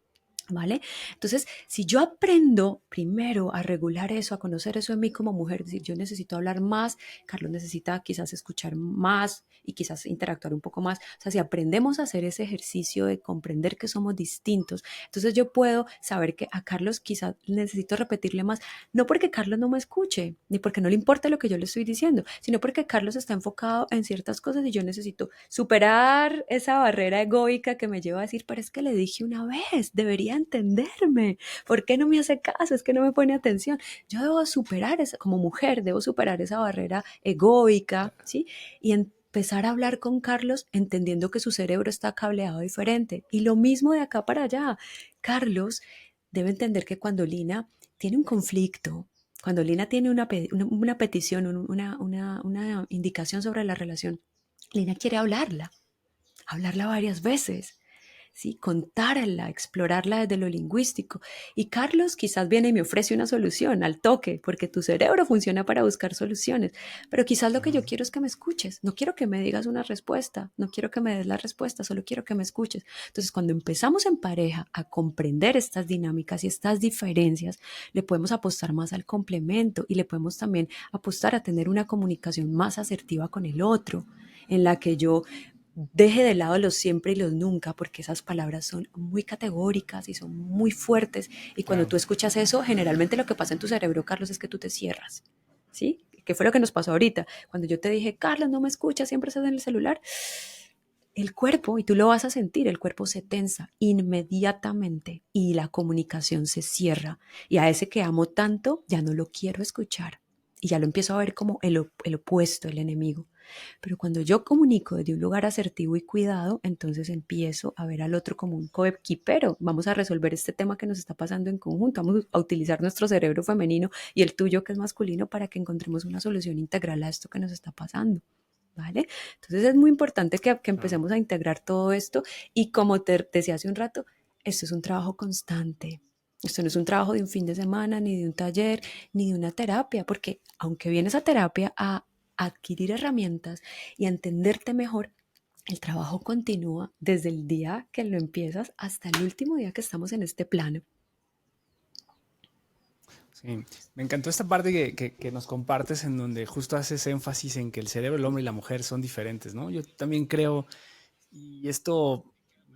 ¿Vale? Entonces, si yo aprendo primero a regular eso, a conocer eso en mí como mujer, es decir, yo necesito hablar más, Carlos necesita quizás escuchar más y quizás interactuar un poco más. O sea, si aprendemos a hacer ese ejercicio de comprender que somos distintos, entonces yo puedo saber que a Carlos quizás necesito repetirle más, no porque Carlos no me escuche, ni porque no le importe lo que yo le estoy diciendo, sino porque Carlos está enfocado en ciertas cosas y yo necesito superar esa barrera egoica que me lleva a decir, pero es que le dije una vez, debería entenderme. ¿Por qué no me hace caso? Es que no me pone atención. Yo debo superar esa, como mujer, debo superar esa barrera egoica, ¿sí? Y empezar a hablar con Carlos entendiendo que su cerebro está cableado diferente. Y lo mismo de acá para allá. Carlos debe entender que cuando Lina tiene un conflicto, cuando Lina tiene una petición, una indicación sobre la relación, Lina quiere hablarla varias veces. ¿Sí? Contarla, explorarla desde lo lingüístico. Y Carlos quizás viene y me ofrece una solución al toque, porque tu cerebro funciona para buscar soluciones, pero quizás lo que yo quiero es que me escuches, no quiero que me digas una respuesta, no quiero que me des la respuesta, solo quiero que me escuches. Entonces, cuando empezamos en pareja a comprender estas dinámicas y estas diferencias, le podemos apostar más al complemento y le podemos también apostar a tener una comunicación más asertiva con el otro, en la que yo deje de lado los siempre y los nunca, porque esas palabras son muy categóricas y son muy fuertes. Y cuando Claro. tú escuchas eso, generalmente lo que pasa en tu cerebro, Carlos, es que tú te cierras. ¿Sí? ¿Qué fue lo que nos pasó ahorita? Cuando yo te dije, Carlos, no me escuchas, siempre estás en el celular. El cuerpo, y tú lo vas a sentir, el cuerpo se tensa inmediatamente y la comunicación se cierra. Y a ese que amo tanto, ya no lo quiero escuchar. Y ya lo empiezo a ver como el opuesto, el enemigo. Pero cuando yo comunico desde un lugar asertivo y cuidado, entonces empiezo a ver al otro como un coequipero. Vamos a resolver este tema que nos está pasando en conjunto. Vamos a utilizar nuestro cerebro femenino y el tuyo que es masculino para que encontremos una solución integral a esto que nos está pasando. ¿Vale? Entonces es muy importante que Claro. empecemos a integrar todo esto y como te decía hace un rato, esto es un trabajo constante. Esto no es un trabajo de un fin de semana, ni de un taller, ni de una terapia, porque aunque vienes a terapia a adquirir herramientas y a entenderte mejor, el trabajo continúa desde el día que lo empiezas hasta el último día que estamos en este plano. Sí, me encantó esta parte que nos compartes en donde justo haces énfasis en que el cerebro del hombre y la mujer son diferentes, ¿no? Yo también creo, y esto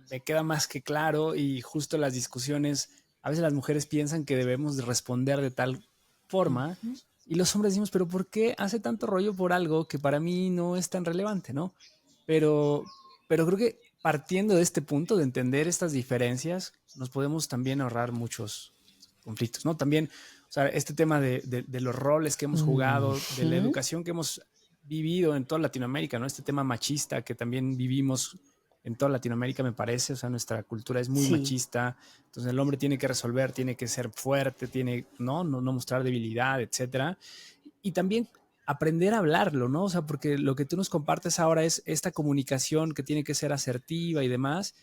me queda más que claro, y justo las discusiones, a veces las mujeres piensan que debemos de responder de tal forma, Ujú, y los hombres decimos, pero ¿por qué hace tanto rollo por algo que para mí no es tan relevante, ¿no? Pero, pero creo que partiendo de este punto, de entender estas diferencias, nos podemos también ahorrar muchos conflictos, ¿no? También, o sea, este tema de los roles que hemos jugado, de la ujú. educación que hemos vivido en toda Latinoamérica, ¿no? Este tema machista que también vivimos en toda Latinoamérica, me parece, o sea, nuestra cultura es muy Sí. machista, entonces el hombre tiene que resolver, tiene que ser fuerte, tiene, no mostrar debilidad, etcétera. Y también aprender a hablarlo, ¿no? O sea, porque lo que tú nos compartes ahora es esta comunicación que tiene que ser asertiva y demás.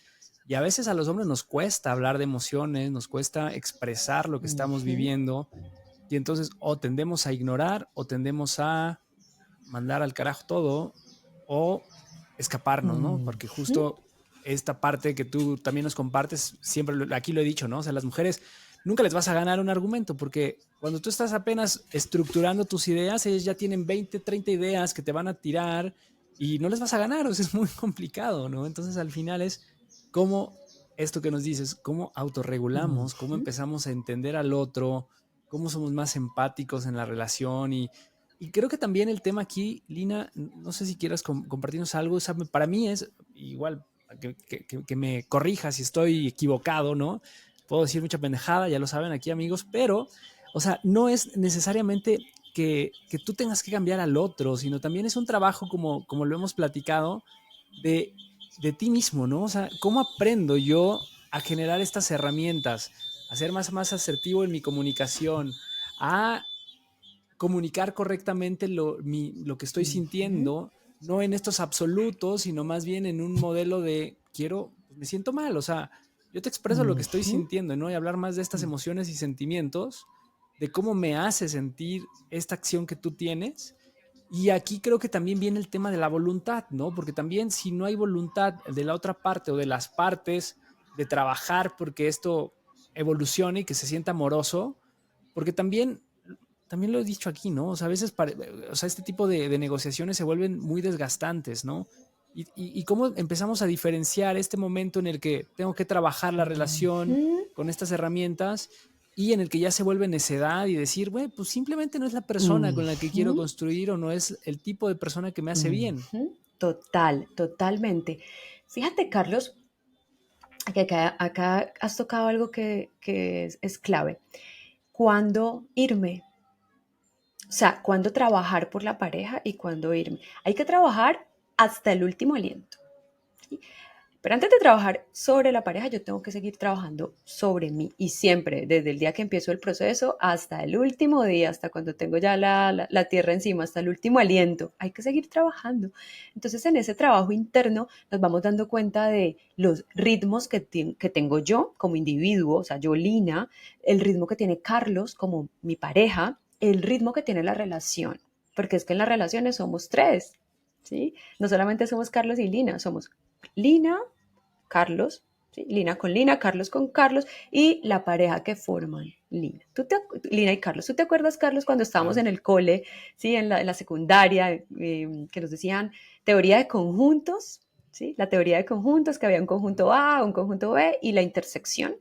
Y a veces a los hombres nos cuesta hablar de emociones, nos cuesta expresar lo que estamos Ujú, viviendo. Y entonces o tendemos a ignorar o tendemos a mandar al carajo todo o escaparnos, ¿no? Porque ujú. justo esta parte que tú también nos compartes, siempre aquí lo he dicho, ¿no? O sea, las mujeres nunca les vas a ganar un argumento porque cuando tú estás apenas estructurando tus ideas, ellas ya tienen 20, 30 ideas que te van a tirar y no les vas a ganar, o sea, es muy complicado, ¿no? Entonces al final es cómo esto que nos dices, cómo autorregulamos, cómo Ujú. empezamos a entender al otro, cómo somos más empáticos en la relación y creo que también el tema aquí, Lina, no sé si quieras compartirnos algo, o sea, para mí es igual, que me corrija si estoy equivocado, ¿no? Puedo decir mucha pendejada, ya lo saben aquí amigos, pero, o sea, no es necesariamente que tú tengas que cambiar al otro, sino también es un trabajo, como lo hemos platicado, de, de ti mismo, ¿no? O sea, ¿cómo aprendo yo a generar estas herramientas, a ser más asertivo en mi comunicación, a comunicar correctamente lo que estoy Ujú, sintiendo, no en estos absolutos, sino más bien en un modelo de quiero, pues me siento mal, o sea, yo te expreso lo que estoy ujú, sintiendo, ¿no? Y hablar más de estas emociones y sentimientos, de cómo me hace sentir esta acción que tú tienes. Y aquí creo que también viene el tema de la voluntad, ¿no? Porque también si no hay voluntad de la otra parte o de las partes de trabajar porque esto evolucione y que se sienta amoroso, porque también lo he dicho aquí, ¿no? O sea, a veces, o sea, este tipo de negociaciones se vuelven muy desgastantes, ¿no? Y cómo empezamos a diferenciar este momento en el que tengo que trabajar la relación ujú, con estas herramientas y en el que ya se vuelve necedad y decir, güey, pues simplemente no es la persona con la que quiero ujú, construir o no es el tipo de persona que me hace bien. ujú. Total, totalmente. Fíjate, Carlos, que acá has tocado algo que es clave. ¿Cuándo irme? O sea, ¿cuándo trabajar por la pareja y cuándo irme? Hay que trabajar hasta el último aliento. ¿Sí? Pero antes de trabajar sobre la pareja, yo tengo que seguir trabajando sobre mí y siempre, desde el día que empiezo el proceso hasta el último día, hasta cuando tengo ya la tierra encima, hasta el último aliento, hay que seguir trabajando. Entonces, en ese trabajo interno nos vamos dando cuenta de los ritmos que tengo yo como individuo, o sea, yo, Lina, el ritmo que tiene Carlos como mi pareja, el ritmo que tiene la relación, porque es que en las relaciones somos tres, ¿sí? No solamente somos Carlos y Lina, somos Lina, Carlos, ¿sí? Lina con Lina, Carlos con Carlos y la pareja que forman Lina. Lina y Carlos. ¿Tú te acuerdas, Carlos, cuando estábamos Claro. en el cole, ¿sí? En la secundaria, que nos decían teoría de conjuntos? ¿Sí? La teoría de conjuntos, que había un conjunto A, un conjunto B y la intersección.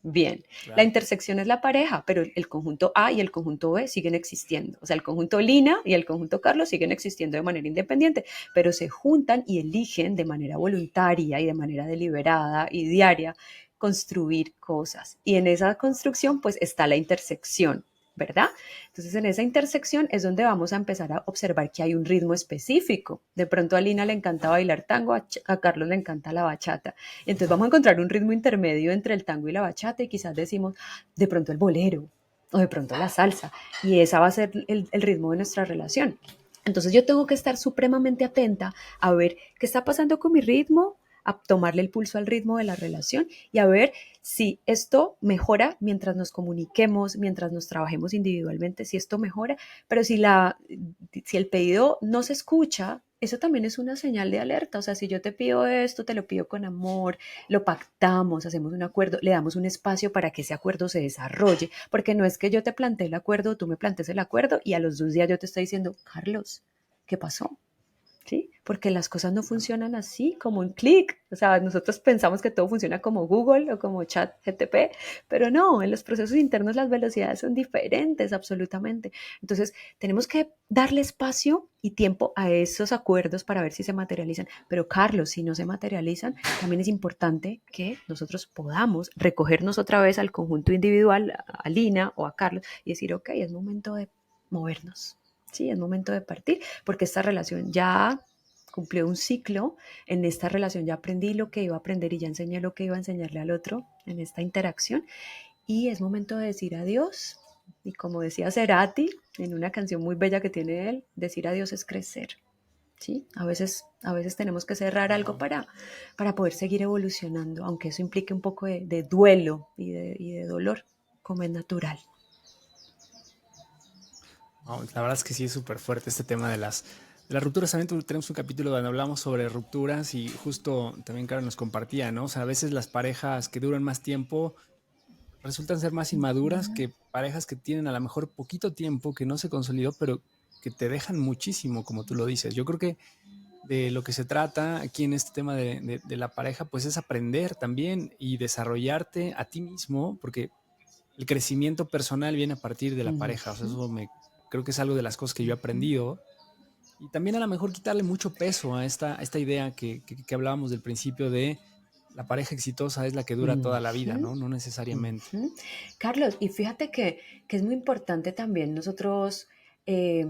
Bien, la Claro. intersección es la pareja, pero el conjunto A y el conjunto B siguen existiendo. O sea, el conjunto Lina y el conjunto Carlos siguen existiendo de manera independiente, pero se juntan y eligen de manera voluntaria y de manera deliberada y diaria construir cosas. Y en esa construcción pues está la intersección, ¿verdad? Entonces en esa intersección es donde vamos a empezar a observar que hay un ritmo específico. De pronto a Lina le encanta bailar tango, a Carlos le encanta la bachata. Entonces vamos a encontrar un ritmo intermedio entre el tango y la bachata y quizás decimos de pronto el bolero o de pronto la salsa y esa va a ser el ritmo de nuestra relación. Entonces yo tengo que estar supremamente atenta a ver qué está pasando con mi ritmo, a tomarle el pulso al ritmo de la relación y a ver si esto mejora mientras nos comuniquemos, mientras nos trabajemos individualmente, si esto mejora, pero si el pedido no se escucha, eso también es una señal de alerta. O sea, si yo te pido esto, te lo pido con amor, lo pactamos, hacemos un acuerdo, le damos un espacio para que ese acuerdo se desarrolle, porque no es que yo te planteé el acuerdo, tú me plantees el acuerdo y a los 2 días yo te estoy diciendo, Carlos, ¿qué pasó? ¿Sí? Porque las cosas no funcionan así, como un clic. O sea, nosotros pensamos que todo funciona como Google o como ChatGPT, pero no, en los procesos internos las velocidades son diferentes absolutamente. Entonces, tenemos que darle espacio y tiempo a esos acuerdos para ver si se materializan. Pero, Carlos, si no se materializan, también es importante que nosotros podamos recogernos otra vez al conjunto individual, a Lina o a Carlos, y decir, ok, es momento de movernos. Sí, es momento de partir, porque esta relación ya cumplió un ciclo. En esta relación ya aprendí lo que iba a aprender y ya enseñé lo que iba a enseñarle al otro en esta interacción. Y es momento de decir adiós. Y como decía Cerati en una canción muy bella que tiene él, decir adiós es crecer. ¿Sí? A veces tenemos que cerrar algo para poder seguir evolucionando, aunque eso implique un poco de duelo y de dolor, como es natural. No, la verdad es que sí es súper fuerte este tema de las rupturas. También tenemos un capítulo donde hablamos sobre rupturas y justo también Carol nos compartía, ¿no? O sea, a veces las parejas que duran más tiempo resultan ser más inmaduras que parejas que tienen a lo mejor poquito tiempo, que no se consolidó, pero que te dejan muchísimo, como tú lo dices. Yo creo que de lo que se trata aquí en este tema de la pareja, pues es aprender también y desarrollarte a ti mismo, porque el crecimiento personal viene a partir de la pareja. O sea, creo que es algo de las cosas que yo he aprendido. Y también a lo mejor quitarle mucho peso a esta idea que hablábamos del principio de la pareja exitosa es la que dura toda la vida, ¿no? No necesariamente. Carlos, y fíjate que es muy importante también nosotros, eh,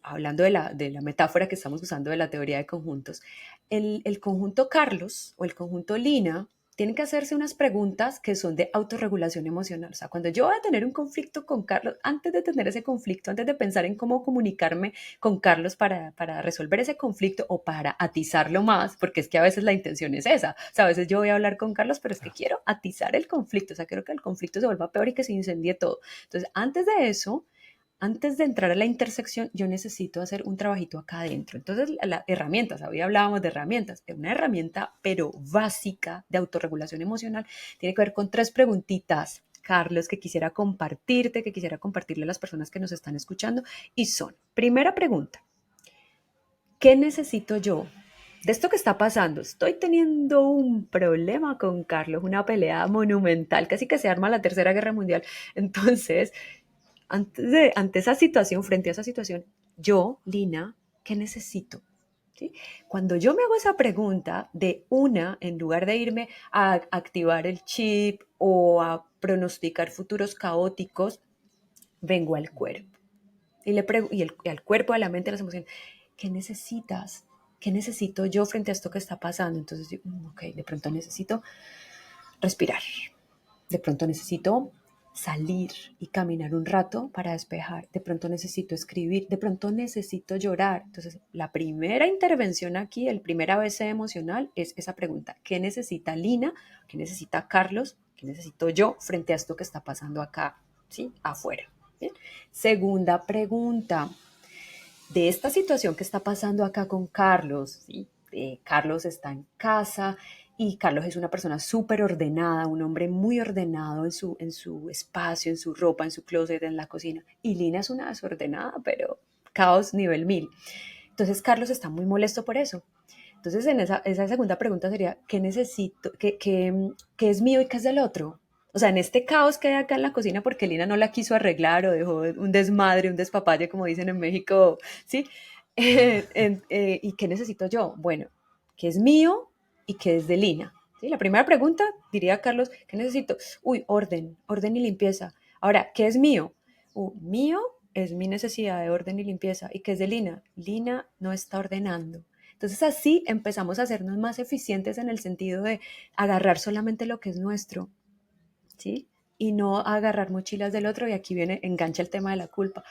hablando de la metáfora que estamos usando de la teoría de conjuntos, el conjunto Carlos o el conjunto Lina tienen que hacerse unas preguntas que son de autorregulación emocional. O sea, cuando yo voy a tener un conflicto con Carlos, antes de tener ese conflicto, antes de pensar en cómo comunicarme con Carlos para resolver ese conflicto o para atizarlo más, porque es que a veces la intención es esa. O sea, a veces yo voy a hablar con Carlos, pero es que quiero atizar el conflicto. O sea, quiero que el conflicto se vuelva peor y que se incendie todo. Entonces, antes de eso, antes de entrar a la intersección, yo necesito hacer un trabajito acá adentro. Entonces, las herramientas, hoy hablábamos de herramientas, una herramienta, pero básica de autorregulación emocional, tiene que ver con 3 preguntitas, Carlos, que quisiera compartirte, que quisiera compartirle a las personas que nos están escuchando, y son, primera pregunta, ¿qué necesito yo? De esto que está pasando, estoy teniendo un problema con Carlos, una pelea monumental, casi que se arma la Tercera Guerra Mundial. Entonces, ante esa situación, frente a esa situación, yo, Lina, ¿qué necesito? ¿Sí? Cuando yo me hago esa pregunta de una, en lugar de irme a activar el chip o a pronosticar futuros caóticos, vengo al cuerpo. Y al cuerpo, a la mente, a las emociones, ¿qué necesitas? ¿Qué necesito yo frente a esto que está pasando? Entonces, ok, de pronto necesito respirar. De pronto necesito salir y caminar un rato para despejar. De pronto necesito escribir. De pronto necesito llorar. Entonces, la primera intervención aquí, el primer ABC emocional es esa pregunta. ¿Qué necesita Lina? ¿Qué necesita Carlos? ¿Qué necesito yo frente a esto que está pasando acá? ¿Sí? Afuera. ¿Bien? Segunda pregunta. De esta situación que está pasando acá con Carlos, ¿sí? Carlos está en casa y Carlos es una persona súper ordenada, un hombre muy ordenado en su espacio, en su ropa, en su closet, en la cocina. Y Lina es una desordenada, pero caos nivel 1000. Entonces Carlos está muy molesto por eso. Entonces en esa segunda pregunta sería, ¿qué necesito? ¿Qué es mío y qué es del otro? O sea, en este caos que hay acá en la cocina porque Lina no la quiso arreglar o dejó un desmadre, un despapalle, como dicen en México, ¿sí? ¿Y qué necesito yo? Bueno, ¿qué es mío y qué es de Lina? ¿Sí? La primera pregunta, diría Carlos, ¿qué necesito? Uy, orden y limpieza. Ahora, ¿qué es mío? Mío es mi necesidad de orden y limpieza. ¿Y qué es de Lina? Lina no está ordenando. Entonces así empezamos a hacernos más eficientes en el sentido de agarrar solamente lo que es nuestro, ¿sí? Y no agarrar mochilas del otro. Y aquí engancha el tema de la culpa.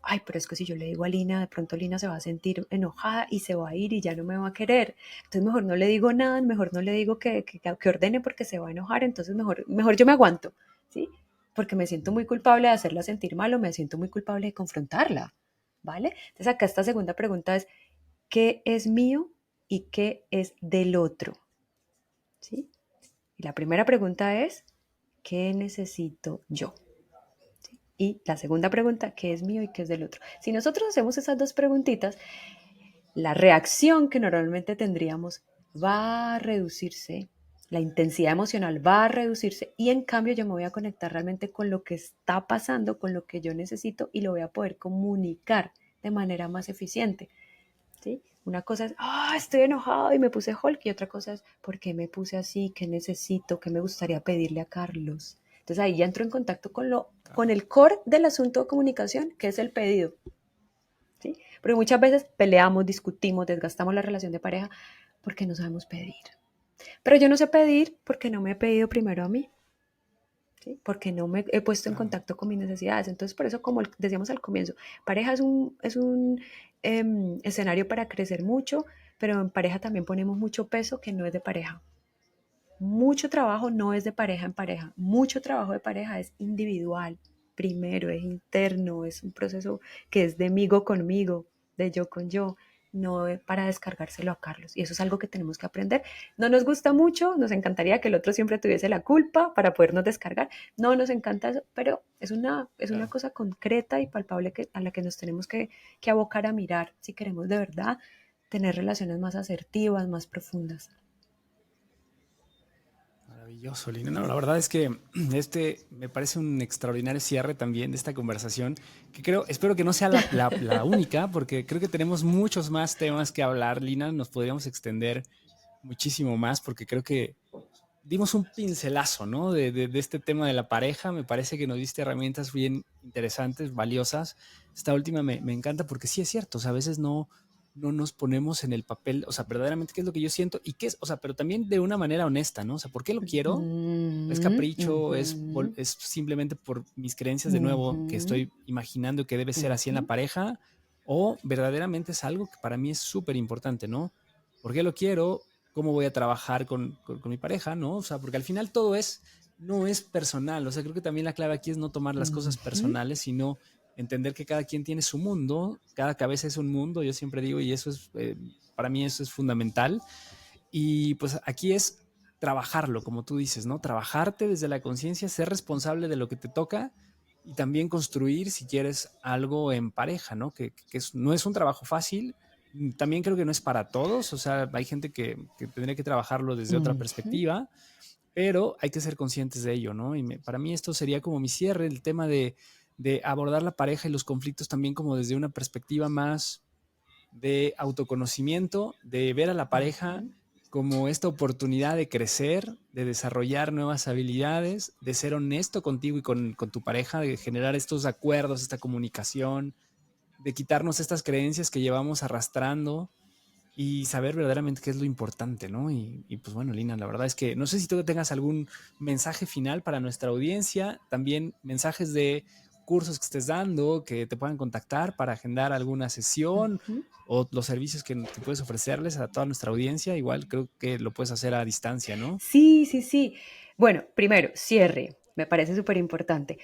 Ay, pero es que si yo le digo a Lina, de pronto Lina se va a sentir enojada y se va a ir y ya no me va a querer. Entonces mejor no le digo nada, mejor no le digo que ordene porque se va a enojar. Entonces mejor yo me aguanto, ¿sí? Porque me siento muy culpable de hacerla sentir mal o me siento muy culpable de confrontarla, ¿vale? Entonces acá esta segunda pregunta es, qué es mío y qué es del otro. ¿Sí? Y la primera pregunta es, ¿qué necesito yo? ¿Sí? Y la segunda pregunta, ¿qué es mío y qué es del otro? Si nosotros hacemos esas dos preguntitas, la reacción que normalmente tendríamos va a reducirse, la intensidad emocional va a reducirse y en cambio yo me voy a conectar realmente con lo que está pasando, con lo que yo necesito y lo voy a poder comunicar de manera más eficiente. ¿Sí? Una cosa es, estoy enojado y me puse Hulk, y otra cosa es, ¿por qué me puse así? ¿Qué necesito? ¿Qué me gustaría pedirle a Carlos? Entonces ahí ya entro en contacto con el core del asunto de comunicación, que es el pedido. ¿Sí? Porque muchas veces peleamos, discutimos, desgastamos la relación de pareja porque no sabemos pedir. Pero yo no sé pedir porque no me he pedido primero a mí. ¿Sí? Porque no me he puesto en Claro. contacto con mis necesidades. Entonces, por eso, como decíamos al comienzo, pareja es un escenario para crecer mucho, pero en pareja también ponemos mucho peso que no es de pareja. Mucho trabajo no es de pareja en pareja. Mucho trabajo de pareja es individual. Primero, es interno, es un proceso que es de migo conmigo, de yo con yo, no es para descargárselo a Carlos. Y eso es algo que tenemos que aprender. No nos gusta mucho, nos encantaría que el otro siempre tuviese la culpa para podernos descargar. No nos encanta eso, pero es una Claro. cosa concreta y palpable a la que nos tenemos que abocar a mirar si queremos de verdad tener relaciones más asertivas, más profundas. Maravilloso, Lina. No, la verdad es que este me parece un extraordinario cierre también de esta conversación, que espero que no sea la única, porque creo que tenemos muchos más temas que hablar, Lina. Nos podríamos extender muchísimo más, porque creo que dimos un pincelazo, ¿no? De este tema de la pareja. Me parece que nos diste herramientas bien interesantes, valiosas. Esta última me encanta porque sí es cierto, o sea, a veces no nos ponemos en el papel, o sea, verdaderamente qué es lo que yo siento y qué es, o sea, pero también de una manera honesta, ¿no? O sea, ¿por qué lo quiero? ¿Es capricho? ¿Es simplemente por mis creencias de nuevo que estoy imaginando que debe ser así en la pareja? ¿O verdaderamente es algo que para mí es súper importante, ¿no? ¿Por qué lo quiero? ¿Cómo voy a trabajar con mi pareja? ¿No? O sea, porque al final no es personal. O sea, creo que también la clave aquí es no tomar las cosas personales, sino entender que cada quien tiene su mundo, cada cabeza es un mundo, yo siempre digo, y eso es, para mí eso es fundamental. Y pues aquí es trabajarlo, como tú dices, ¿no? Trabajarte desde la conciencia, ser responsable de lo que te toca y también construir, si quieres, algo en pareja, ¿no? No es un trabajo fácil. También creo que no es para todos, o sea, hay gente que tendría que trabajarlo desde otra perspectiva, pero hay que ser conscientes de ello, ¿no? Para mí esto sería como mi cierre, el tema de abordar la pareja y los conflictos también como desde una perspectiva más de autoconocimiento, de ver a la pareja como esta oportunidad de crecer, de desarrollar nuevas habilidades, de ser honesto contigo y con tu pareja, de generar estos acuerdos, esta comunicación, de quitarnos estas creencias que llevamos arrastrando y saber verdaderamente qué es lo importante, ¿no? Pues bueno, Lina, la verdad es que no sé si tú tengas algún mensaje final para nuestra audiencia, también mensajes de cursos que estés dando, que te puedan contactar para agendar alguna sesión o los servicios que puedes ofrecerles a toda nuestra audiencia. Igual creo que lo puedes hacer a distancia, ¿no? Sí, sí, sí. Bueno, primero, cierre. Me parece súper importante.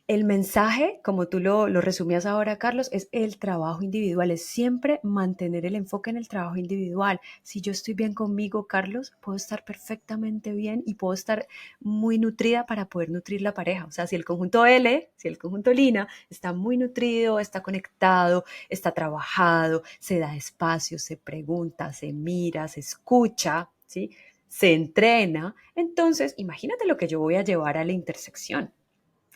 El mensaje, como tú lo resumías ahora, Carlos, es el trabajo individual, es siempre mantener el enfoque en el trabajo individual. Si yo estoy bien conmigo, Carlos, puedo estar perfectamente bien y puedo estar muy nutrida para poder nutrir la pareja. O sea, si el conjunto L, si el conjunto Lina está muy nutrido, está conectado, está trabajado, se da espacio, se pregunta, se mira, se escucha, ¿sí? Se entrena, entonces imagínate lo que yo voy a llevar a la intersección.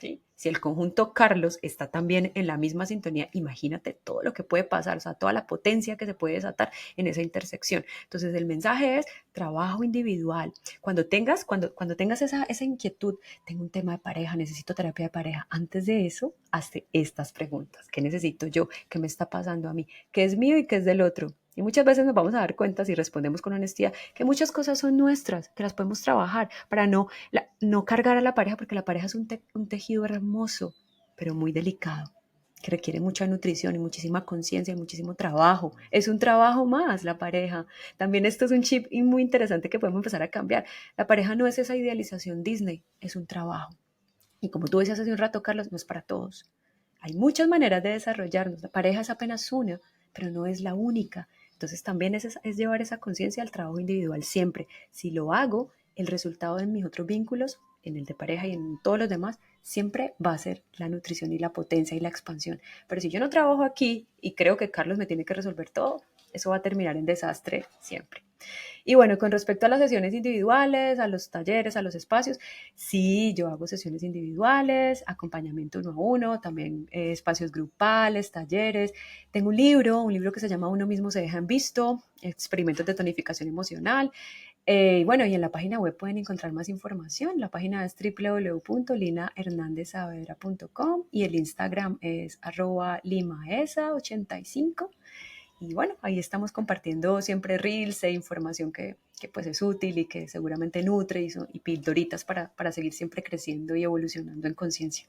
¿Sí? Si el conjunto Carlos está también en la misma sintonía, imagínate todo lo que puede pasar, o sea, toda la potencia que se puede desatar en esa intersección. Entonces, el mensaje es trabajo individual. Cuando tengas esa inquietud, tengo un tema de pareja, necesito terapia de pareja, antes de eso, hazte estas preguntas. ¿Qué necesito yo? ¿Qué me está pasando a mí? ¿Qué es mío y qué es del otro? Y muchas veces nos vamos a dar cuenta, si respondemos con honestidad, que muchas cosas son nuestras, que las podemos trabajar para no cargar a la pareja, porque la pareja es un tejido hermoso, pero muy delicado, que requiere mucha nutrición y muchísima conciencia y muchísimo trabajo. Es un trabajo más la pareja. También esto es un chip muy interesante que podemos empezar a cambiar. La pareja no es esa idealización Disney, es un trabajo. Y como tú decías hace un rato, Carlos, no es para todos. Hay muchas maneras de desarrollarnos. La pareja es apenas una, pero no es la única. Entonces también es llevar esa conciencia al trabajo individual siempre. Si lo hago, el resultado en mis otros vínculos, en el de pareja y en todos los demás, siempre va a ser la nutrición y la potencia y la expansión. Pero si yo no trabajo aquí y creo que Carlos me tiene que resolver todo, eso va a terminar en desastre siempre. Y bueno, con respecto a las sesiones individuales, a los talleres, a los espacios, sí, yo hago sesiones individuales, acompañamiento uno a uno, también espacios grupales, talleres. Tengo un libro que se llama Uno mismo se deja en visto, experimentos de tonificación emocional. Y bueno, y en la página web pueden encontrar más información. La página es www.linahernandezsaavedra.com y el Instagram es @limaesa85. Y bueno, ahí estamos compartiendo siempre reels e información que pues es útil y que seguramente nutre y pildoritas para seguir siempre creciendo y evolucionando en conciencia.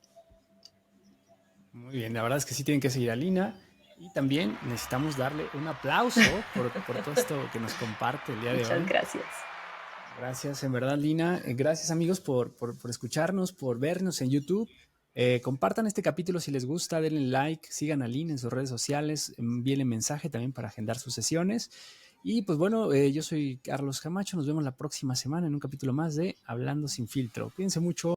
Muy bien, la verdad es que sí tienen que seguir a Lina. Y también necesitamos darle un aplauso por todo esto que nos comparte el día de Muchas hoy. gracias. Gracias, en verdad, Lina. Gracias, amigos, por escucharnos, por vernos en YouTube. Compartan este capítulo si les gusta, denle like, sigan a Lina en sus redes sociales, envíenle mensaje también para agendar sus sesiones. Y pues bueno, yo soy Carlos Camacho, nos vemos la próxima semana en un capítulo más de Hablando sin filtro. Cuídense mucho.